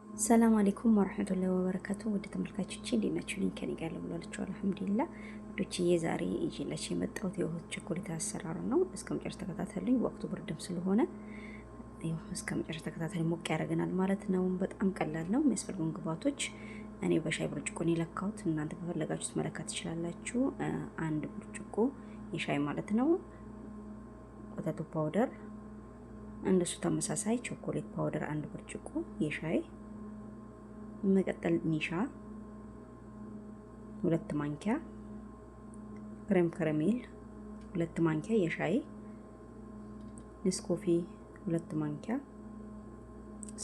ሰላም አለይኩም ወራህመቱላሂ ወበረካቱ። ወደ ተመልካቾቼ እንዴት ናችሁ? ልኝ ከኔ ጋር ለብላችሁ አልሐምዱሊላህ። ወዶችዬ ዛሬ ይዤላችሁ የመጣሁት የሆት ቸኮሌት አሰራር ነው። እስከ መጨረሻ ተከታተሉኝ። ወቅቱ ብርድም ስለሆነ ይኸው እስከ መጨረሻ ተከታተሉኝ። ሞቅ ያደርገናል ማለት ነው። በጣም ቀላል ነው። የሚያስፈልጉን ግብአቶች እኔ በሻይ ብርጭቆ ነው የለካሁት። እናንተ በፈለጋችሁት መለካት ትችላላችሁ። አንድ ብርጭቆ የሻይ ማለት ነው። ወተቱ ፓውደር እንደሱ ተመሳሳይ ቸኮሌት ፓውደር አንድ ብርጭቆ የሻይ መቀጠል ኒሻ 2 ማንኪያ፣ ክሬም ከረሜል 2 ማንኪያ፣ የሻይ ኔስኮፊ 2 ማንኪያ፣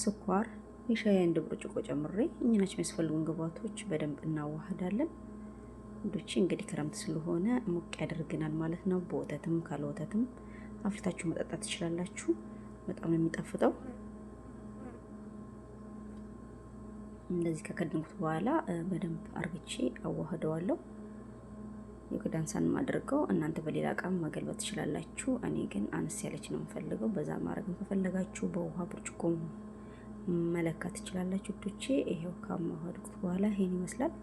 ስኳር የሻይ አንድ ብርጭቆ ጨምሬ እኛናችን የሚያስፈልጉን ግብአቶች በደንብ እናዋህዳለን። ወዶቼ እንግዲህ ክረምት ስለሆነ ሞቅ ያደርግናል ማለት ነው። በወተትም ካለ ወተትም አፍልታችሁ መጠጣት ትችላላችሁ። በጣም ነው የሚጣፍጠው። እንደዚህ ከከደንኩት በኋላ በደንብ አርግቼ አዋህደዋለሁ። የክዳን ሳን ማድረገው እናንተ በሌላ እቃ መገልበጥ ትችላላችሁ። እኔ ግን አነስ ያለች ነው የምፈልገው። በዛ ማድረግ ከፈለጋችሁ በውሃ ብርጭቆ መለካት ትችላላችሁ። ዶቼ ይሄው ካማዋህድኩት በኋላ ይሄን ይመስላል።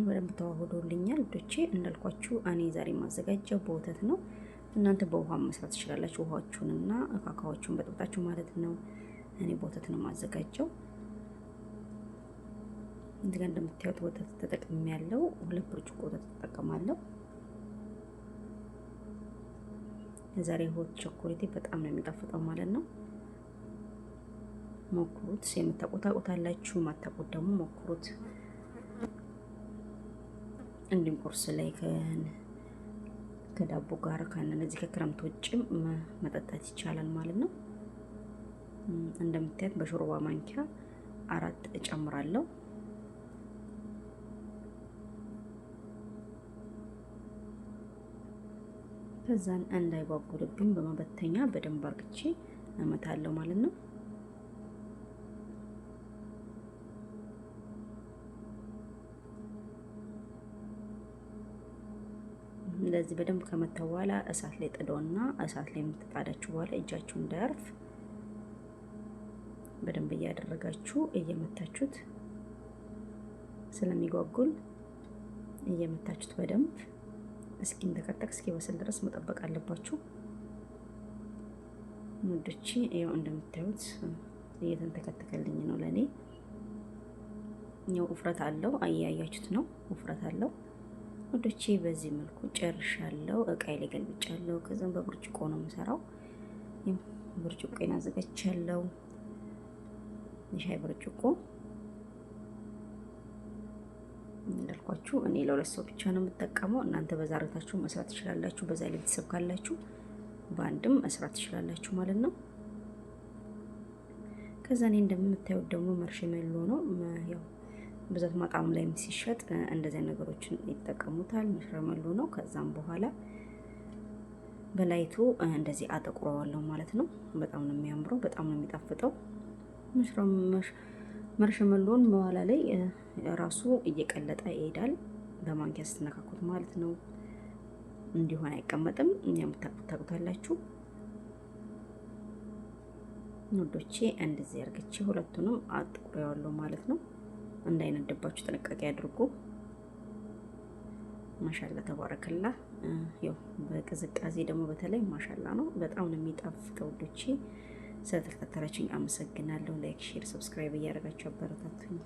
በደንብ ተዋህዶልኛል። ዶቼ እንዳልኳችሁ እኔ ዛሬ ማዘጋጀው በወተት ነው። እናንተ በውሃ መስራት ትችላላችሁ። ውሃችሁንና ካካዎቹን በጥብጣችሁ ማለት ነው። እኔ በወተት ነው ማዘጋጀው። እንደገና እንደምታዩት ወተት ተጠቅሜ ያለው 2 ብርጭቆ ወተት ተጠቀማለሁ። የዛሬ ሆት ቸኮሌቴ በጣም ነው የሚጣፍጠው ማለት ነው። ሞክሩት። የምታውቁት ታውቁታላችሁ፣ ማታውቁት ደግሞ ሞክሩት። እንዲም ቁርስ ላይ ከዳቦ ጋር ከነዚህ ከክረምት ውጭም መጠጣት ይቻላል ማለት ነው። እንደምታዩት በሾርባ ማንኪያ 4 እጨምራለሁ። ከዛን እንዳይጓጉልብኝ በመበተኛ በደንብ አርግቼ እመታለሁ ማለት ነው። እንደዚህ በደንብ ከመታው በኋላ እሳት ላይ ጥደውና እሳት ላይ የምትጣዳችሁ በኋላ እጃችሁ እንዳያርፍ በደንብ እያደረጋችሁ እየመታችሁት ስለሚጓጉል እየመታችሁት በደንብ እስኪንተከተክ እስኪበስል ድረስ መጠበቅ አለባችሁ። ወዶቼ ይኸው እንደምታዩት እየተንተከተከልኝ ነው። ለኔ ነው ውፍረት አለው። አያያችሁት ነው ውፍረት አለው። ወዶቼ በዚህ መልኩ ጨርሻለሁ። እቃይ ላይ ገልብጫለሁ። ከዛም በብርጭቆ ነው የምሰራው። ብርጭቆን አዘጋጅቻለሁ። የሻይ ብርጭቆ እንዳልኳችሁ እኔ ለሁለት ሰው ብቻ ነው የምጠቀመው። እናንተ በዛ አርጋችሁ መስራት ትችላላችሁ። በዛ ላይ ቤተሰብ ካላችሁ በአንድም መስራት ትችላላችሁ ማለት ነው። ከዛ እኔ እንደምታዩት ደግሞ ማርሽሜሎ ነው። ያው በዛት ማጣም ላይ ሲሸጥ እንደዚህ ነገሮችን ይጠቀሙታል። ማርሽሜሎ ነው። ከዛም በኋላ በላይቱ እንደዚህ አጠቁረዋለሁ ማለት ነው። በጣም ነው የሚያምረው። በጣም ነው የሚጣፍጠው። ማርሽሜሎን በኋላ ላይ ራሱ እየቀለጠ ይሄዳል። በማንኪያ ስትነካኩት ማለት ነው። እንዲሆን አይቀመጥም። የምታቁታላችሁ ወዶቼ እንደዚህ አርግቼ ሁለቱንም አጥቁሬዋለሁ ማለት ነው። እንዳይነድባችሁ ጥንቃቄ አድርጉ። ማሻአላ ተባረከላ። ያው በቅዝቃዜ ደግሞ በተለይ ማሻአላ ነው። በጣም ነው የሚጣፍጠው ወዶቼ። ስለተከታተላችሁኝ አመሰግናለሁ። ላይክ፣ ሼር፣ ሰብስክራይብ እያደረጋችሁ አበረታቱኝ።